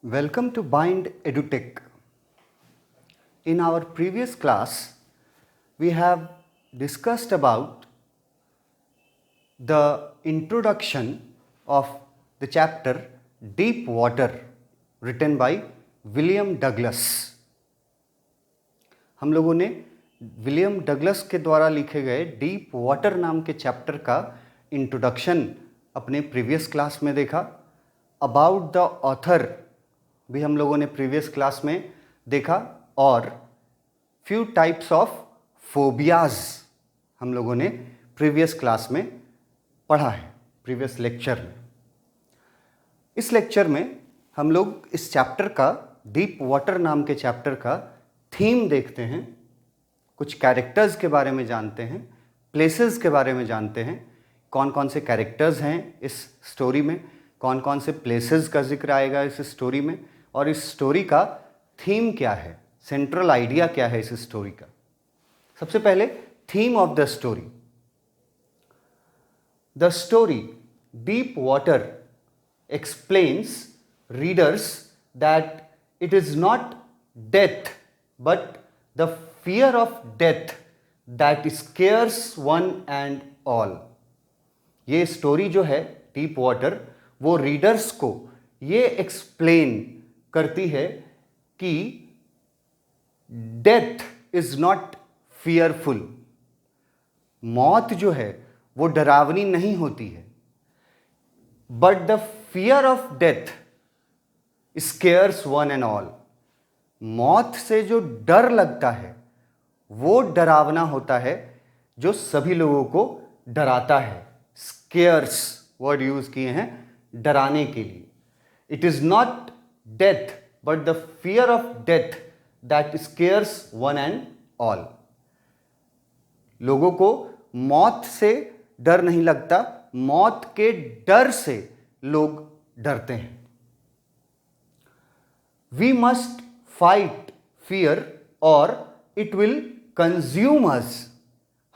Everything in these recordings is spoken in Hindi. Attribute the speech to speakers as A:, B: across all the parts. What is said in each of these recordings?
A: Welcome to Bind EduTech. In our previous class, we have discussed about the introduction of the chapter Deep Water written by William Douglas. हम लोगों ने विलियम डगलस के द्वारा लिखे गए डीप वाटर नाम के चैप्टर का इंट्रोडक्शन अपने प्रीवियस क्लास में देखा. अबाउट द ऑथर भी हम लोगों ने प्रीवियस क्लास में देखा और फ्यू टाइप्स ऑफ फोबियाज हम लोगों ने प्रीवियस क्लास में पढ़ा है, प्रीवियस लेक्चर में. इस लेक्चर में हम लोग इस चैप्टर का, डीप वाटर नाम के चैप्टर का थीम देखते हैं, कुछ कैरेक्टर्स के बारे में जानते हैं, प्लेसेस के बारे में जानते हैं, कौन कौन से कैरेक्टर्स हैं इस स्टोरी में, कौन कौन से प्लेसेस का जिक्र आएगा इस स्टोरी में, और इस स्टोरी का थीम क्या है, सेंट्रल आइडिया क्या है इस स्टोरी का. सबसे पहले theme of the story. The story deep water explains readers that it is not death but the fear of death that scares one and all. ये स्टोरी जो है डीप वाटर, वो रीडर्स को ये एक्सप्लेन करती है कि डेथ इज नॉट फियरफुल. मौत जो है वो डरावनी नहीं होती है, but the fear of death scares one and all. मौत से जो डर लगता है वो डरावना होता है, जो सभी लोगों को डराता है. स्केयर्स वर्ड यूज किए हैं डराने के लिए. It is not death but the fear of death that scares one and all. लोगों को मौत से डर नहीं लगता, मौत के डर से लोग डरते हैं. वी मस्ट फाइट फियर और इट विल कंज्यूम अस.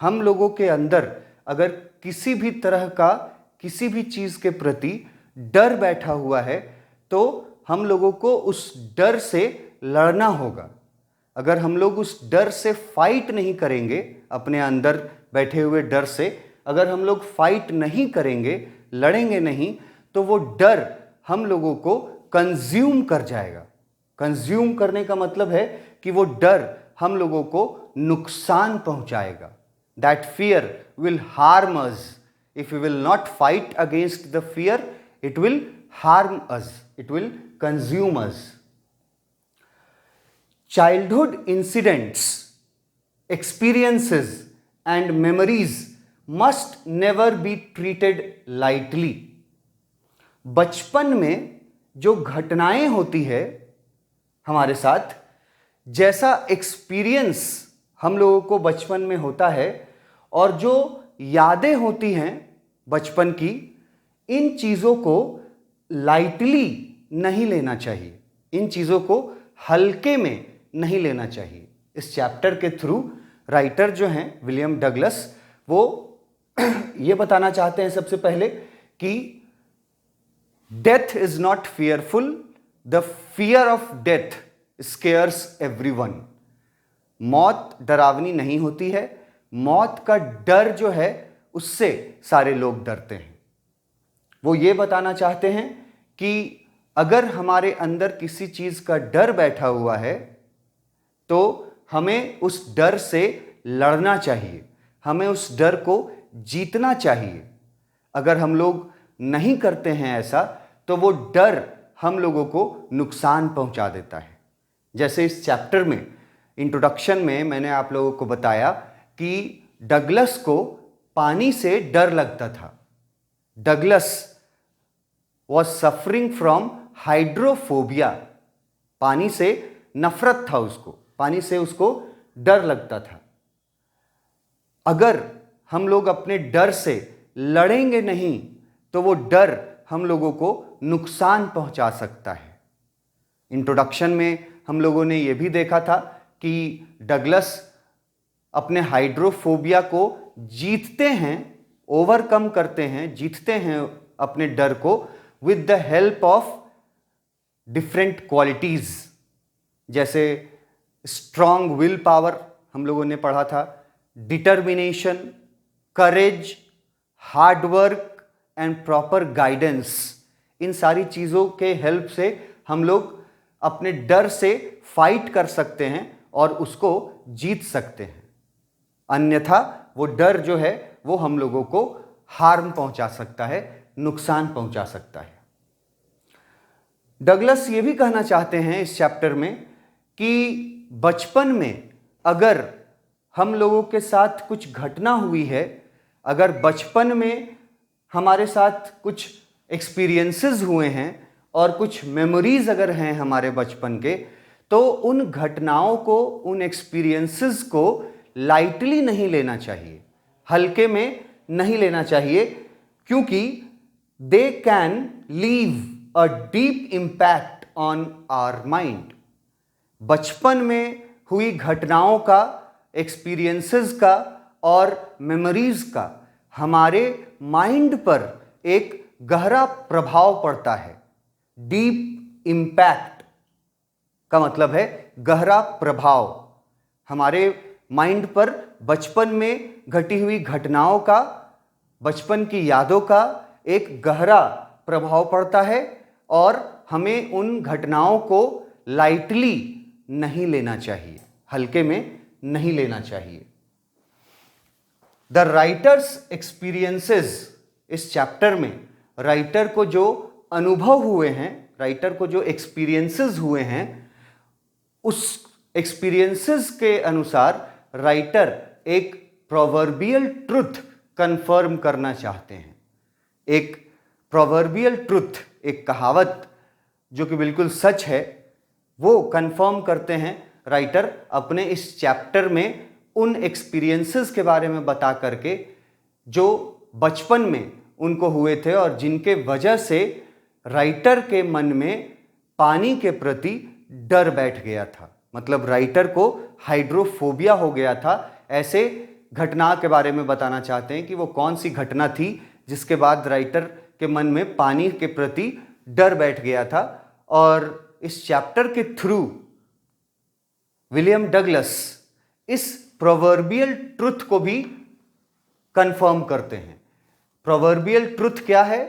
A: हम लोगों के अंदर अगर किसी भी तरह का, किसी भी चीज के प्रति डर बैठा हुआ है तो हम लोगों को उस डर से लड़ना होगा. अगर हम लोग उस डर से फाइट नहीं करेंगे, अपने अंदर बैठे हुए डर से अगर हम लोग फाइट नहीं करेंगे, लड़ेंगे नहीं, तो वो डर हम लोगों को कंज्यूम कर जाएगा. कंज्यूम करने का मतलब है कि वो डर हम लोगों को नुकसान पहुंचाएगा. That fear will harm us. If we will not fight against the fear, it will harm us, it will consume us. Childhood incidents, experiences and memories must never be treated lightly. बचपन में जो घटनाएं होती है हमारे साथ, जैसा एक्सपीरियंस हम लोगों को बचपन में होता है और जो यादें होती हैं बचपन की, इन चीज़ों को लाइटली नहीं लेना चाहिए, इन चीज़ों को हल्के में नहीं लेना चाहिए. इस चैप्टर के थ्रू राइटर जो हैं विलियम डगलस, वो ये बताना चाहते हैं सबसे पहले कि death is not fearful, the fear of death scares everyone. मौत डरावनी नहीं होती है, मौत का डर जो है उससे सारे लोग डरते हैं. वो ये बताना चाहते हैं कि अगर हमारे अंदर किसी चीज का डर बैठा हुआ है तो हमें उस डर से लड़ना चाहिए, हमें उस डर को जीतना चाहिए. अगर हम लोग नहीं करते हैं ऐसा तो वो डर हम लोगों को नुकसान पहुंचा देता है. जैसे इस चैप्टर में इंट्रोडक्शन में मैंने आप लोगों को बताया कि डगलस को पानी से डर लगता था. Douglas was suffering from hydrophobia. पानी से नफरत था उसको, पानी से उसको डर लगता था. अगर हम लोग अपने डर से लड़ेंगे नहीं तो वो डर हम लोगों को नुकसान पहुंचा सकता है. इंट्रोडक्शन में हम लोगों ने यह भी देखा था कि डगलस अपने हाइड्रोफोबिया को जीतते हैं, ओवरकम करते हैं, जीतते हैं अपने डर को with the help of different qualities, जैसे स्ट्रॉन्ग विल पावर हम लोगों ने पढ़ा था, determination, courage, hard work and proper guidance. इन सारी चीज़ों के हेल्प से हम लोग अपने डर से फाइट कर सकते हैं और उसको जीत सकते हैं। अन्यथा वो डर जो है वो हम लोगों को हार्म पहुंचा सकता है, नुकसान पहुंचा सकता है। डगलस ये भी कहना चाहते हैं इस चैप्टर में कि बचपन में अगर हम लोगों के साथ कुछ घटना हुई है, अगर बचपन में हमारे साथ कुछ एक्सपीरियंसेस हुए हैं और कुछ मेमोरीज अगर हैं हमारे बचपन के, तो उन घटनाओं को, उन एक्सपीरियंसेस को लाइटली नहीं लेना चाहिए, हल्के में नहीं लेना चाहिए, क्योंकि they can leave a deep impact on our mind. बचपन में हुई घटनाओं का, एक्सपीरियंसेस का और मेमोरीज का हमारे माइंड पर एक गहरा प्रभाव पड़ता है। डीप इम्पैक्ट का मतलब है गहरा प्रभाव। हमारे माइंड पर बचपन में घटी हुई घटनाओं का, बचपन की यादों का एक गहरा प्रभाव पड़ता है और हमें उन घटनाओं को लाइटली नहीं लेना चाहिए, हल्के में नहीं लेना चाहिए। द राइटर्स एक्सपीरियंसेस, इस चैप्टर में राइटर को जो अनुभव हुए हैं, राइटर को जो एक्सपीरियंसेस हुए हैं, उस एक्सपीरियंसेस के अनुसार राइटर एक प्रोवर्बियल ट्रुथ कंफर्म करना चाहते हैं। एक प्रोवर्बियल ट्रुथ, एक कहावत जो कि बिल्कुल सच है, वो कंफर्म करते हैं राइटर अपने इस चैप्टर में उन एक्सपीरियंसेस के बारे में बता करके जो बचपन में उनको हुए थे और जिनके वजह से राइटर के मन में पानी के प्रति डर बैठ गया था। मतलब राइटर को हाइड्रोफोबिया हो गया था। ऐसे घटना के बारे में बताना चाहते हैं कि वो कौन सी घटना थी जिसके बाद राइटर के मन में पानी के प्रति डर बैठ गया था। और इस चैप्टर के थ्रू विलियम डगलस इस प्रोवर्बियल ट्रुथ को भी कंफर्म करते हैं। प्रोवर्बियल ट्रुथ क्या है?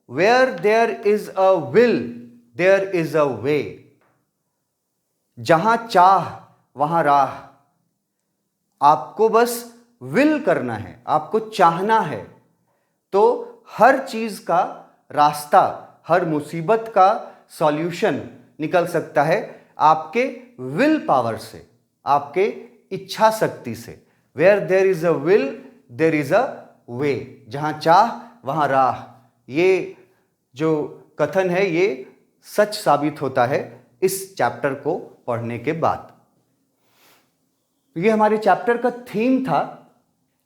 A: Where there is a will there is a way. जहां चाह वहां राह। आपको बस विल करना है, आपको चाहना है, तो हर चीज का रास्ता, हर मुसीबत का सॉल्यूशन निकल सकता है आपके विल पावर से, आपके इच्छा शक्ति से। Where there is a will there is a way. जहां चाह वहां राह। ये जो कथन है ये सच साबित होता है इस चैप्टर को पढ़ने के बाद। ये हमारे चैप्टर का थीम था।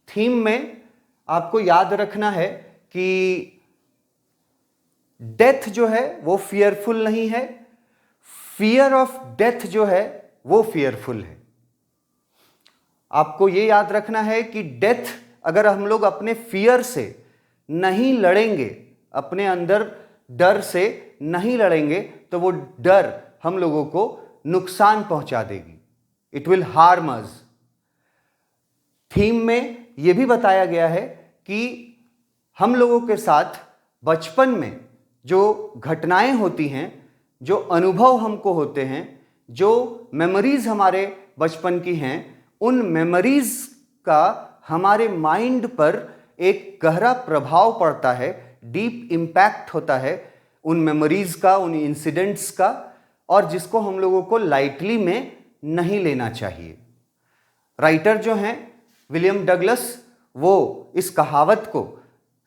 A: थीम में आपको याद रखना है कि डेथ जो है वो फियरफुल नहीं है, फियर ऑफ डेथ जो है वो फियरफुल है। आपको ये याद रखना है कि डेथ, अगर हम लोग अपने फियर से नहीं लड़ेंगे, अपने अंदर डर से नहीं लड़ेंगे, तो वो डर हम लोगों को नुकसान पहुंचा देगी। It will harm us. Theme में यह भी बताया गया है कि हम लोगों के साथ बचपन में जो घटनाएं होती हैं, जो अनुभव हमको होते हैं, जो मेमोरीज हमारे बचपन की हैं, उन मेमोरीज का हमारे माइंड पर एक गहरा प्रभाव पड़ता है, डीप इम्पैक्ट होता है उन मेमोरीज का, उन इंसिडेंट्स का, और जिसको हम लोगों को लाइटली में नहीं लेना चाहिए। राइटर जो हैं विलियम डगलस, वो इस कहावत को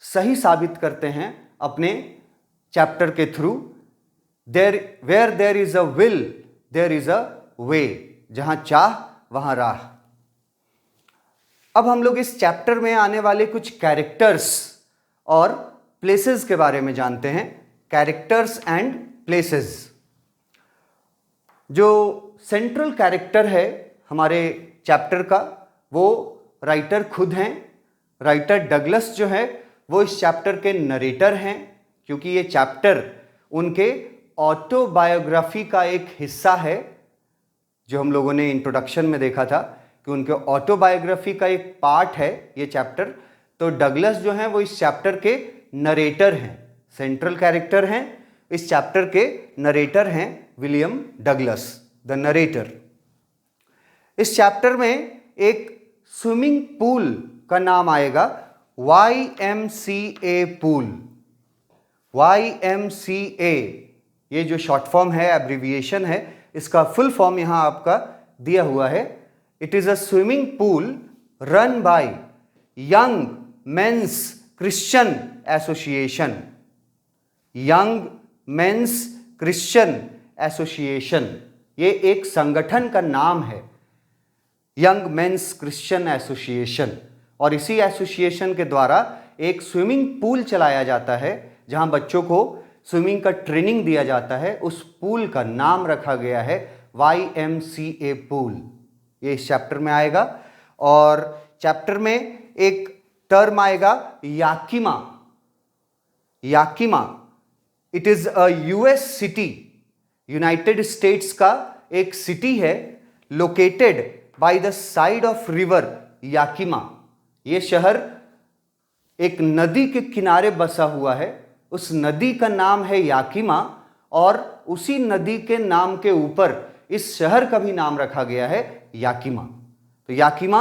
A: सही साबित करते हैं अपने चैप्टर के through. Where there is a will there is a way. जहां चाह वहां राह। अब हम लोग इस चैप्टर में आने वाले कुछ कैरेक्टर्स और प्लेसेस के बारे में जानते हैं। Characters and places. जो सेंट्रल कैरेक्टर है हमारे चैप्टर का, वो राइटर खुद हैं। राइटर डगलस जो है वो इस चैप्टर के नरेटर हैं, क्योंकि ये चैप्टर उनके ऑटोबायोग्राफी का एक हिस्सा है, जो हम लोगों ने इंट्रोडक्शन में देखा था कि उनके ऑटोबायोग्राफी का एक पार्ट है ये चैप्टर। तो डगलस जो हैं वो इस चैप्टर के नरेटर हैं, सेंट्रल कैरेक्टर हैं, इस चैप्टर के नरेटर हैं विलियम डगलस, द नरेटर। इस चैप्टर में एक स्विमिंग पूल का नाम आएगा, YMCA पूल। YMCA ये जो शॉर्ट फॉर्म है, एब्रिविएशन है, इसका फुल फॉर्म यहां आपका दिया हुआ है। It is a swimming pool run by young mains Christian association. Young mains Christian association, ये एक संगठन का नाम है, यंग मेंस क्रिश्चियन एसोसिएशन। और इसी एसोसिएशन के द्वारा एक स्विमिंग पूल चलाया जाता है जहां बच्चों को स्विमिंग का ट्रेनिंग दिया जाता है। उस पूल का नाम रखा गया है YMCA पूल। ये इस चैप्टर में आएगा। और चैप्टर में एक टर्म आएगा Yakima. Yakima, it is a US city, United states का एक सिटी है, located by the side of river Yakima. ये शहर एक नदी के किनारे बसा हुआ है, उस नदी का नाम है याकिमा, और उसी नदी के नाम के ऊपर इस शहर का भी नाम रखा गया है याकिमा। तो याकिमा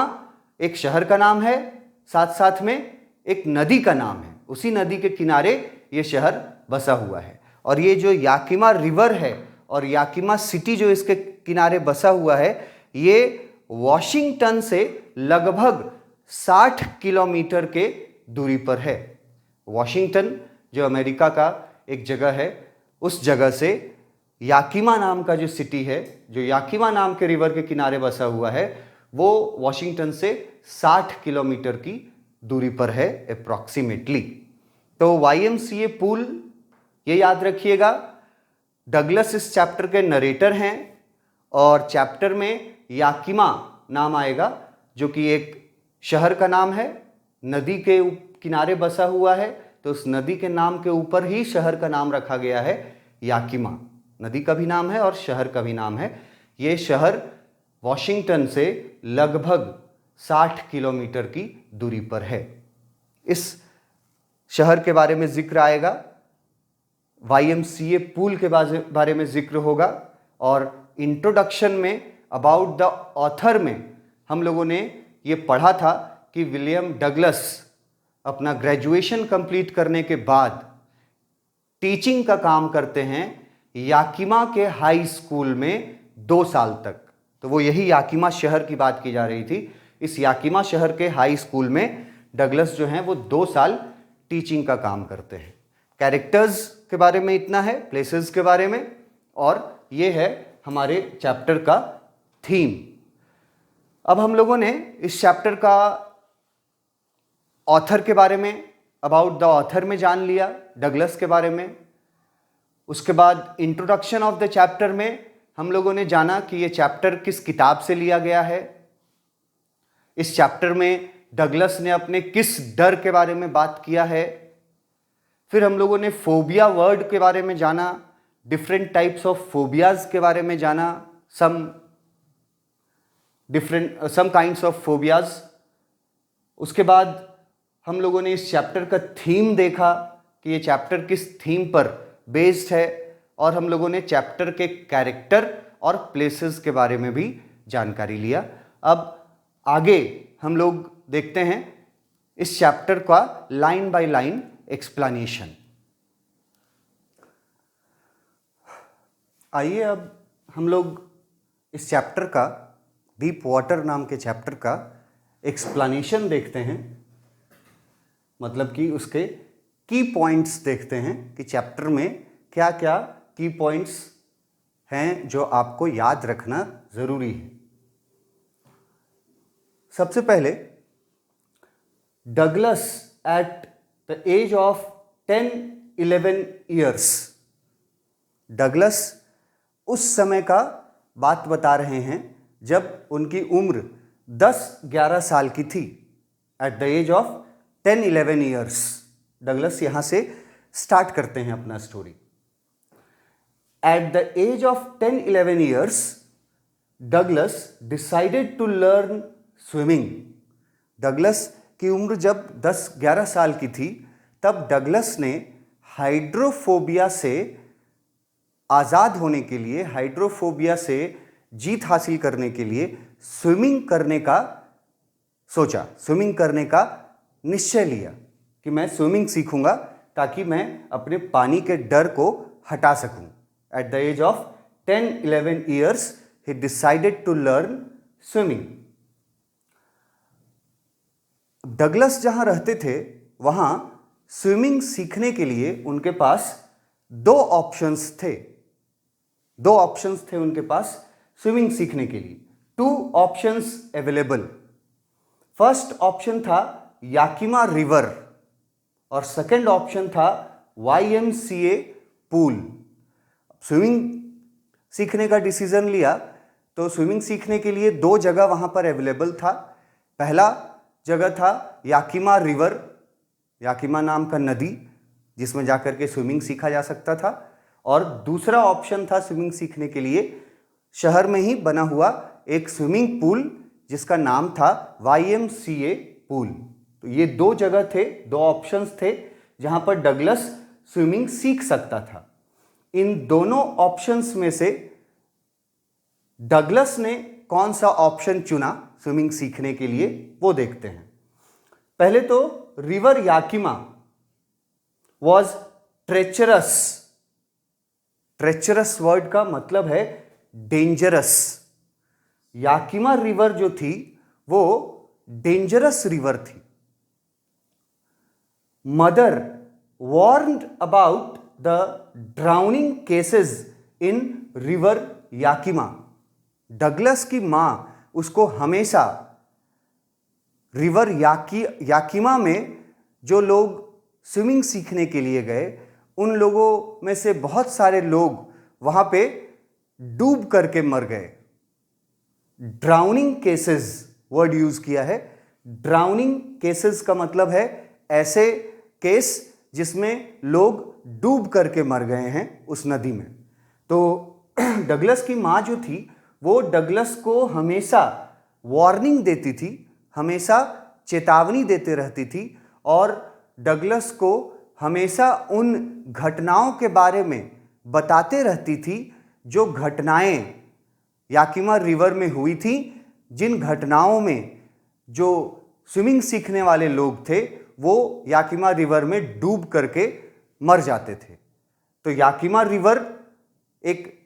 A: एक शहर का नाम है, साथ साथ में एक नदी का नाम है, उसी नदी के किनारे ये शहर बसा हुआ है। और ये जो याकिमा रिवर है और याकिमा सिटी जो इसके किनारे बसा हुआ है, ये वॉशिंगटन से लगभग 60 किलोमीटर के दूरी पर है। वॉशिंगटन जो अमेरिका का एक जगह है, उस जगह से याकिमा नाम का जो सिटी है, जो याकिमा नाम के रिवर के किनारे बसा हुआ है, वो वॉशिंगटन से 60 किलोमीटर की दूरी पर है अप्रॉक्सीमेटली। तो YMCA पूल, ये याद रखिएगा। डगलस इस चैप्टर के नरेटर हैं और चैप्टर में याकिमा नाम आएगा, जो कि एक शहर का नाम है, नदी के किनारे बसा हुआ है, तो उस नदी के नाम के ऊपर ही शहर का नाम रखा गया है याकिमा। नदी का भी नाम है और शहर का भी नाम है। ये शहर वॉशिंगटन से लगभग 60 किलोमीटर की दूरी पर है। इस शहर के बारे में जिक्र आएगा, YMCA पूल के बारे में जिक्र होगा। और इंट्रोडक्शन में अबाउट द ऑथर में हम लोगों ने ये पढ़ा था कि विलियम डगलस अपना ग्रेजुएशन कंप्लीट करने के बाद टीचिंग का काम करते हैं याकिमा के हाई स्कूल में 2 साल तक। तो वो यही याकिमा शहर की बात की जा रही थी। इस याकिमा शहर के हाई स्कूल में डगलस जो हैं वो 2 साल टीचिंग का काम करते हैं। कैरेक्टर्स के बारे में इतना है, प्लेसेस के बारे में, और ये है हमारे चैप्टर का थीम। अब हम लोगों ने इस चैप्टर का ऑथर के बारे में, अबाउट द ऑथर में जान लिया, डगलस के बारे में। उसके बाद इंट्रोडक्शन ऑफ द चैप्टर में हम लोगों ने जाना कि ये चैप्टर किस किताब से लिया गया है। इस चैप्टर में डगलस ने अपने किस डर के बारे में बात किया है। फिर हम लोगों ने फोबिया वर्ड के बारे में जाना, डिफरेंट टाइप्स ऑफ फोबियाज के बारे में जाना, सम काइंड्स ऑफ फोबियाज। उसके बाद हम लोगों ने इस चैप्टर का थीम देखा कि ये चैप्टर किस थीम पर बेस्ड है, और हम लोगों ने चैप्टर के कैरेक्टर और प्लेसेस के बारे में भी जानकारी लिया। अब आगे हम लोग देखते हैं इस चैप्टर का लाइन बाय लाइन एक्सप्लेनेशन। आइए अब हम लोग इस चैप्टर का, डीप वाटर नाम के चैप्टर का एक्सप्लेनेशन देखते हैं, मतलब कि उसके की पॉइंट्स देखते हैं कि चैप्टर में क्या क्या की पॉइंट्स हैं जो आपको याद रखना ज़रूरी है। सबसे पहले, Douglas at the age of 10-11 years, Douglas उस समय का बात बता रहे हैं जब उनकी उम्र 10-11 साल की थी। At the age of 10-11 years, Douglas यहाँ से स्टार्ट करते हैं अपना story. At the age of 10-11 years, Douglas decided to learn swimming. Douglas की उम्र जब 10-11 साल की थी, तब डगलस ने हाइड्रोफोबिया से आज़ाद होने के लिए, हाइड्रोफोबिया से जीत हासिल करने के लिए स्विमिंग करने का सोचा, स्विमिंग करने का निश्चय लिया कि मैं स्विमिंग सीखूंगा ताकि मैं अपने पानी के डर को हटा सकूं. At the age of 10-11 years, he decided to learn swimming. Douglas जहां रहते थे वहां स्विमिंग सीखने के लिए उनके पास दो ऑप्शंस थे उनके पास स्विमिंग सीखने के लिए. 2 ऑप्शंस अवेलेबल. फर्स्ट ऑप्शन था याकिमा रिवर और सेकंड ऑप्शन था YMCA पूल. स्विमिंग सीखने का डिसीजन लिया तो स्विमिंग सीखने के लिए 2 जगह वहां पर अवेलेबल था. पहला जगह था याकिमा रिवर, याकिमा नाम का नदी जिसमें जाकर के स्विमिंग सीखा जा सकता था, और दूसरा ऑप्शन था स्विमिंग सीखने के लिए शहर में ही बना हुआ एक स्विमिंग पूल जिसका नाम था YMCA पूल. तो ये 2 जगह थे, 2 ऑप्शंस थे जहां पर डगलस स्विमिंग सीख सकता था. इन दोनों ऑप्शंस में से डगलस ने कौन सा ऑप्शन चुना स्विमिंग सीखने के लिए वो देखते हैं. पहले तो river Yakima was treacherous. Treacherous word का मतलब है डेंजरस. याकिमा रिवर जो थी वो डेंजरस रिवर थी. Mother warned about the drowning cases in river Yakima. Douglas की मां उसको हमेशा रिवर याकिमा में जो लोग स्विमिंग सीखने के लिए गए उन लोगों में से बहुत सारे लोग वहां पे डूब करके मर गए. ड्राउनिंग केसेस वर्ड यूज किया है. ड्राउनिंग केसेस का मतलब है ऐसे केस जिसमें लोग डूब करके मर गए हैं उस नदी में. तो डगलस की मां जो थी वो डगलस को हमेशा वार्निंग देती थी, हमेशा चेतावनी देते रहती थी और डगलस को हमेशा उन घटनाओं के बारे में बताते रहती थी जो घटनाएं याकिमा रिवर में हुई थी, जिन घटनाओं में जो स्विमिंग सीखने वाले लोग थे वो याकिमा रिवर में डूब करके मर जाते थे. तो याकिमा रिवर एक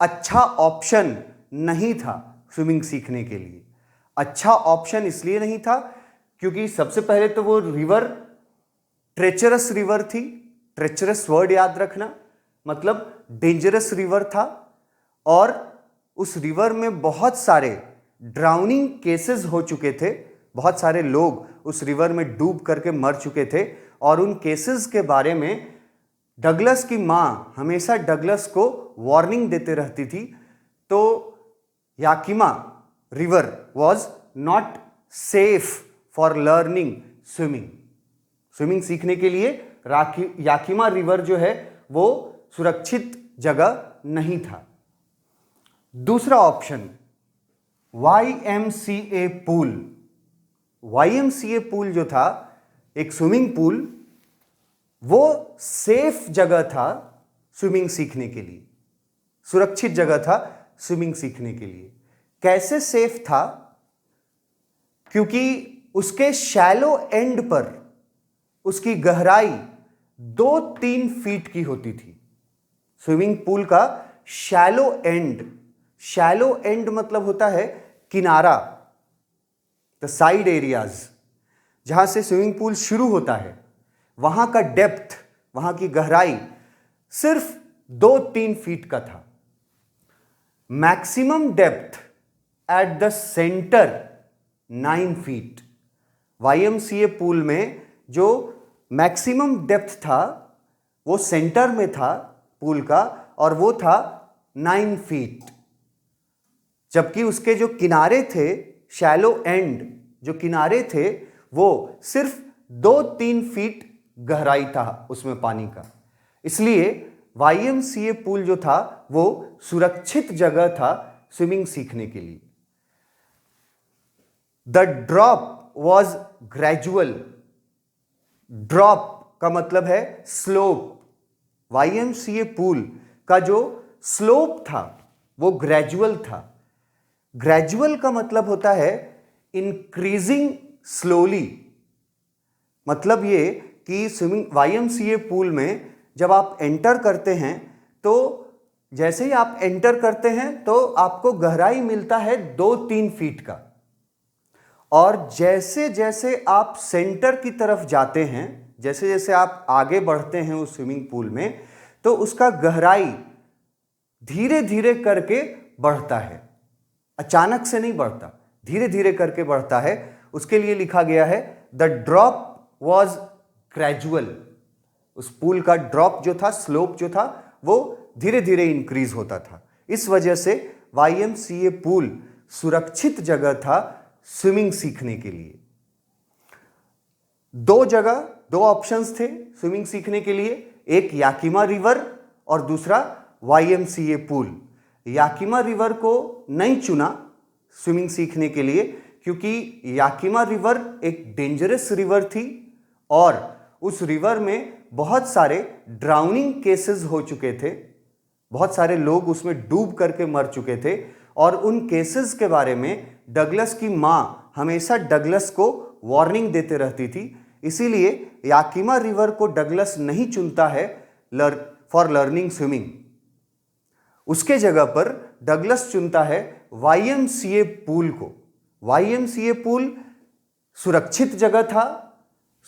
A: अच्छा ऑप्शन नहीं था स्विमिंग सीखने के लिए. अच्छा ऑप्शन इसलिए नहीं था क्योंकि सबसे पहले तो वो रिवर ट्रेचरस रिवर थी. ट्रेचरस वर्ड याद रखना, मतलब डेंजरस रिवर था, और उस रिवर में बहुत सारे ड्राउनिंग केसेस हो चुके थे. बहुत सारे लोग उस रिवर में डूब करके मर चुके थे और उन केसेस के बारे में डगलस की मां हमेशा डगलस को वार्निंग देते रहती थी. तो Yakima river was not safe for learning swimming. Swimming सीखने के लिए याकिमा रिवर जो है वो सुरक्षित जगह नहीं था. दूसरा option YMCA pool. YMCA pool जो था एक स्विमिंग पूल, वो सेफ जगह था स्विमिंग सीखने के लिए, सुरक्षित जगह था स्विमिंग सीखने के लिए. कैसे सेफ था? क्योंकि उसके शैलो एंड पर उसकी गहराई 2-3 फीट की होती थी. स्विमिंग पूल का शैलो एंड मतलब होता है किनारा, द साइड एरियाज, जहां से स्विमिंग पूल शुरू होता है वहां का डेप्थ, वहां की गहराई सिर्फ 2-3 फीट का था. Maximum depth at the centre 9 feet. YMCA pool में जो मैक्सिमम डेप्थ था वो सेंटर में था पूल का और वो था 9 फीट. जबकि उसके जो किनारे थे, शैलो एंड जो किनारे थे, वो सिर्फ 2-3 फीट गहराई था उसमें पानी का. इसलिए YMCA पूल जो था वो सुरक्षित जगह था स्विमिंग सीखने के लिए। The drop was gradual. Drop का मतलब है स्लोप। YMCA पूल का जो स्लोप था वो ग्रेजुअल था। ग्रेजुअल का मतलब होता है इंक्रीजिंग स्लोली। मतलब ये कि स्विमिंग YMCA पूल में जब आप एंटर करते हैं तो जैसे ही आप एंटर करते हैं तो आपको गहराई मिलता है 2-3 फीट का, और जैसे जैसे आप सेंटर की तरफ जाते हैं, जैसे जैसे आप आगे बढ़ते हैं उस स्विमिंग पूल में, तो उसका गहराई धीरे धीरे करके बढ़ता है, अचानक से नहीं बढ़ता, धीरे धीरे करके बढ़ता है। उसके लिए लिखा गया है द ड्रॉप वॉज ग्रेजुअल। उस पूल का ड्रॉप जो था, स्लोप जो था, वो धीरे धीरे इंक्रीज होता था। इस वजह से YMCA पूल सुरक्षित जगह था स्विमिंग सीखने के लिए। दो ऑप्शंस थे स्विमिंग सीखने के लिए, एक याकिमा रिवर और दूसरा YMCA पूल। याकिमा रिवर को नहीं चुना स्विमिंग सीखने के लिए क्योंकि याकिमा रिवर एक डेंजरस रिवर थी और उस रिवर में बहुत सारे ड्राउनिंग केसेस हो चुके थे। बहुत सारे लोग उसमें डूब करके मर चुके थे और उन केसेस के बारे में डगलस की माँ हमेशा डगलस को वार्निंग देते रहती थी। इसीलिए याकिमा रिवर को डगलस नहीं चुनता है फॉर लर्निंग स्विमिंग। उसके जगह पर डगलस चुनता है YMCA पूल को। YMCA पूल सुरक्षित जगह था।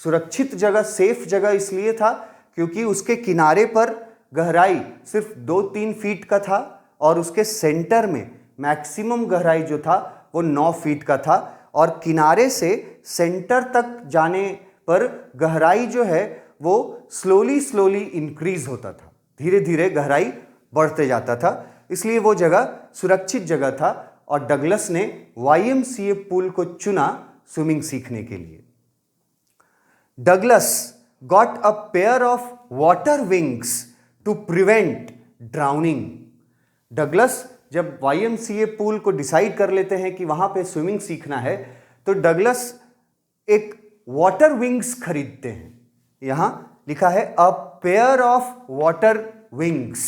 A: सुरक्षित जगह, सेफ जगह इसलिए था क्योंकि उसके किनारे पर गहराई सिर्फ 2-3 फीट का था और उसके सेंटर में मैक्सिमम गहराई जो था वो 9 फीट का था, और किनारे से सेंटर तक जाने पर गहराई जो है वो स्लोली इंक्रीज होता था, धीरे धीरे गहराई बढ़ते जाता था। इसलिए वो जगह सुरक्षित जगह था और डगलस ने YMCA पूल को चुना स्विमिंग सीखने के लिए। Douglas got a pair of water wings to prevent drowning. Douglas जब YMCA पूल को डिसाइड कर लेते हैं कि वहां पे स्विमिंग सीखना है तो डगलस एक वाटर विंग्स खरीदते हैं। यहां लिखा है अ pair of water wings.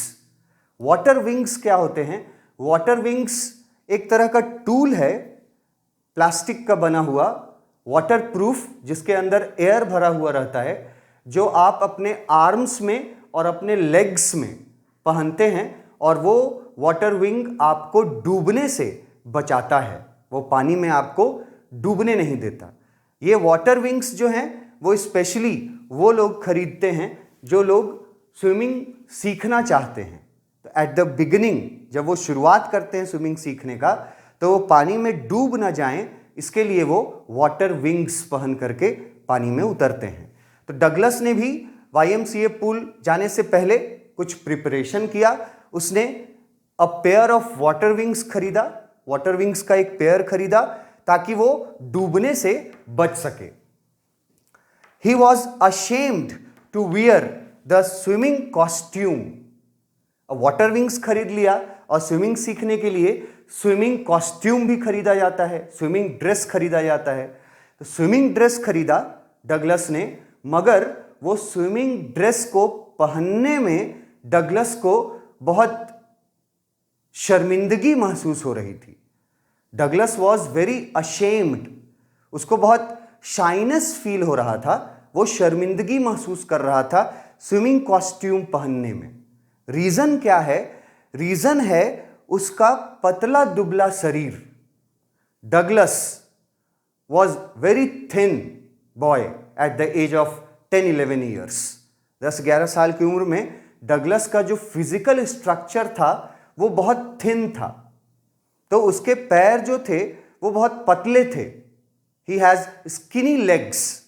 A: Water wings क्या होते हैं? वाटर विंग्स एक तरह का टूल है, प्लास्टिक का बना हुआ, वाटर प्रूफ, जिसके अंदर एयर भरा हुआ रहता है, जो आप अपने आर्म्स में और अपने लेग्स में पहनते हैं, और वो वाटर विंग आपको डूबने से बचाता है, वो पानी में आपको डूबने नहीं देता। ये वाटर विंग्स जो हैं वो स्पेशली वो लोग खरीदते हैं जो लोग स्विमिंग सीखना चाहते हैं। तो एट द बिगिनिंग जब वो शुरुआत करते हैं स्विमिंग सीखने का, तो वो पानी में डूब ना जाएं, इसके लिए वो वाटर विंग्स पहन करके पानी में उतरते हैं। तो डगलस ने भी YMCA पूल जाने से पहले कुछ प्रिपरेशन किया। उसने अ पेयर ऑफ वाटर विंग्स खरीदा, वाटर विंग्स का एक पेयर खरीदा ताकि वो डूबने से बच सके। He was ashamed to wear the swimming costume. Water wings खरीद लिया और स्विमिंग सीखने के लिए स्विमिंग कॉस्ट्यूम भी खरीदा जाता है, स्विमिंग ड्रेस खरीदा जाता है। तो स्विमिंग ड्रेस खरीदा डगलस ने, मगर वो स्विमिंग ड्रेस को पहनने में डगलस को बहुत शर्मिंदगी महसूस हो रही थी। डगलस वॉज वेरी अशेम्ड, उसको बहुत शाइनेस फील हो रहा था, वो शर्मिंदगी महसूस कर रहा था स्विमिंग कॉस्ट्यूम पहनने में। रीजन क्या है? रीजन है उसका पतला दुबला शरीर। Douglas was very thin boy at the age of 10-11 years. 10-11 साल की उम्र में डगलस का जो फिजिकल स्ट्रक्चर था वो बहुत थिन था, तो उसके पैर जो थे वो बहुत पतले थे। ही हैज स्किनी लेग्स,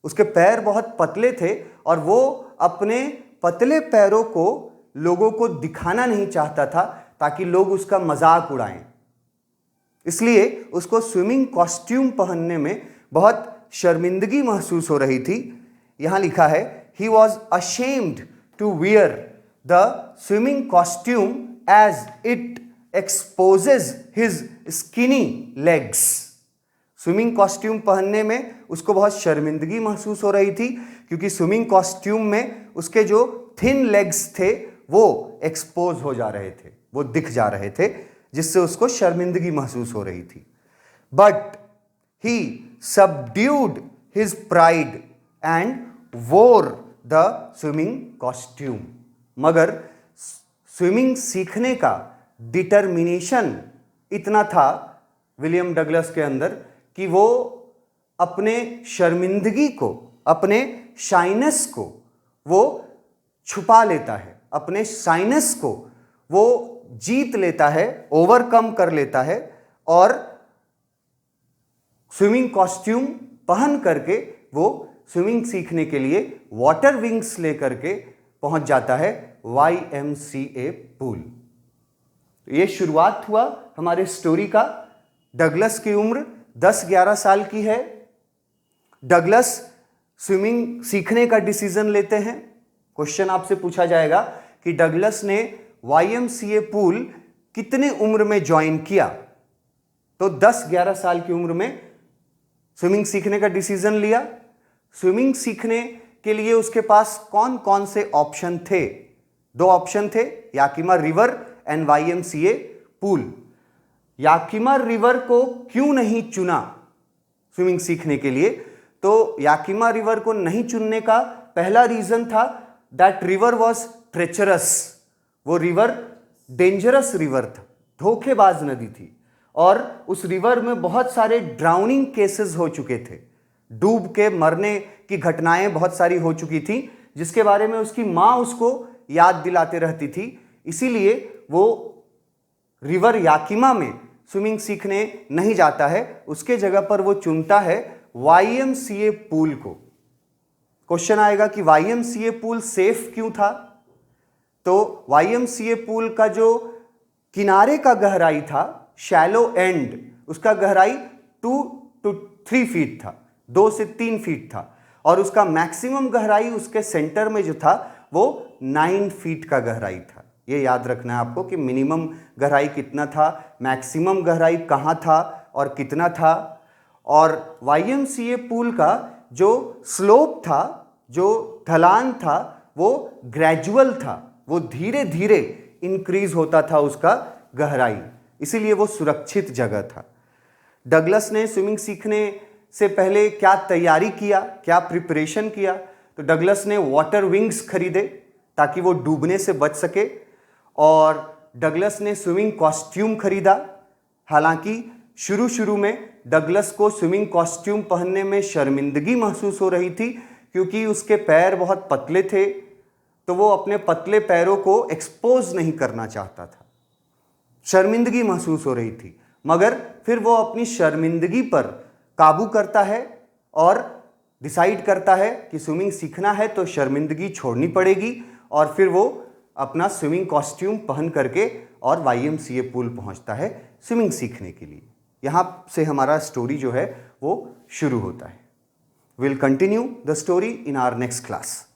A: उसके पैर बहुत पतले थे और वो अपने पतले पैरों को लोगों को दिखाना नहीं चाहता था ताकि लोग उसका मजाक उड़ाएं। इसलिए उसको स्विमिंग कॉस्ट्यूम पहनने में बहुत शर्मिंदगी महसूस हो रही थी। यहां लिखा है he was ashamed to wear the swimming costume as it exposes his skinny legs. Swimming costume पहनने में उसको बहुत शर्मिंदगी महसूस हो रही थी, क्योंकि स्विमिंग कॉस्ट्यूम में उसके जो थिन लेग्स थे वो एक्सपोज हो जा रहे थे, वो दिख जा रहे थे, जिससे उसको शर्मिंदगी महसूस हो रही थी। But he subdued his pride and वोर द स्विमिंग कॉस्ट्यूम। मगर स्विमिंग सीखने का डिटर्मिनेशन इतना था विलियम डगलस के अंदर कि वो अपने शर्मिंदगी को, अपने शाइनेस को वो छुपा लेता है, अपने शाइनेस को वो जीत लेता है, ओवरकम कर लेता है, और स्विमिंग कॉस्ट्यूम पहन करके वो स्विमिंग सीखने के लिए वाटर विंग्स लेकर के पहुंच जाता है YMCA पूल। ये शुरुआत हुआ हमारे स्टोरी का। डगलस की उम्र 10-11 साल की है। डगलस स्विमिंग सीखने का डिसीजन लेते हैं। क्वेश्चन आपसे पूछा जाएगा कि डगलस ने YMCA पूल कितने उम्र में ज्वाइन किया, तो 10-11 साल की उम्र में स्विमिंग सीखने का डिसीजन लिया। स्विमिंग सीखने के लिए उसके पास कौन कौन से ऑप्शन थे? 2 ऑप्शन थे, Yakima river and YMCA pool. Yakima river को क्यों नहीं चुना स्विमिंग सीखने के लिए? तो याकिमा रिवर को नहीं चुनने का पहला रीजन था दैट रिवर वॉज ट्रेचरस। वो रिवर डेंजरस रिवर था, धोखेबाज नदी थी, और उस रिवर में बहुत सारे ड्राउनिंग केसेस हो चुके थे, डूब के मरने की घटनाएं बहुत सारी हो चुकी थी, जिसके बारे में उसकी माँ उसको याद दिलाते रहती थी। इसीलिए वो रिवर याकिमा में स्विमिंग सीखने नहीं जाता है, उसके जगह पर वो चुनता है YMCA पूल को। क्वेश्चन आएगा कि YMCA पूल सेफ क्यों था? तो YMCA पूल का जो किनारे का गहराई था, शैलो एंड, उसका गहराई 2 to 3 फीट था, 2 से 3 फीट था, और उसका मैक्सिमम गहराई उसके सेंटर में जो था वो 9 फीट का गहराई था। ये याद रखना है आपको कि मिनिमम गहराई कितना था, मैक्सिमम गहराई कहाँ था और कितना था। और YMCA पूल का जो स्लोप था, जो ढलान था, वो ग्रेजुअल था, वो धीरे धीरे इंक्रीज होता था उसका गहराई, इसीलिए वो सुरक्षित जगह था। डगलस ने स्विमिंग सीखने से पहले क्या तैयारी किया, क्या प्रिपरेशन किया? तो डगलस ने वाटर विंग्स खरीदे ताकि वो डूबने से बच सके, और डगलस ने स्विमिंग कॉस्ट्यूम खरीदा। हालांकि शुरू में डगलस को स्विमिंग कॉस्ट्यूम पहनने में शर्मिंदगी महसूस हो रही थी, क्योंकि उसके पैर बहुत पतले थे, तो वो अपने पतले पैरों को एक्सपोज नहीं करना चाहता था, शर्मिंदगी महसूस हो रही थी। मगर फिर वो अपनी शर्मिंदगी पर काबू करता है और डिसाइड करता है कि स्विमिंग सीखना है तो शर्मिंदगी छोड़नी पड़ेगी, और फिर वो अपना स्विमिंग कॉस्ट्यूम पहन करके और YMCA पूल पहुंचता है स्विमिंग सीखने के लिए। यहाँ से हमारा स्टोरी जो है वो शुरू होता है। Will continue the story in our next class.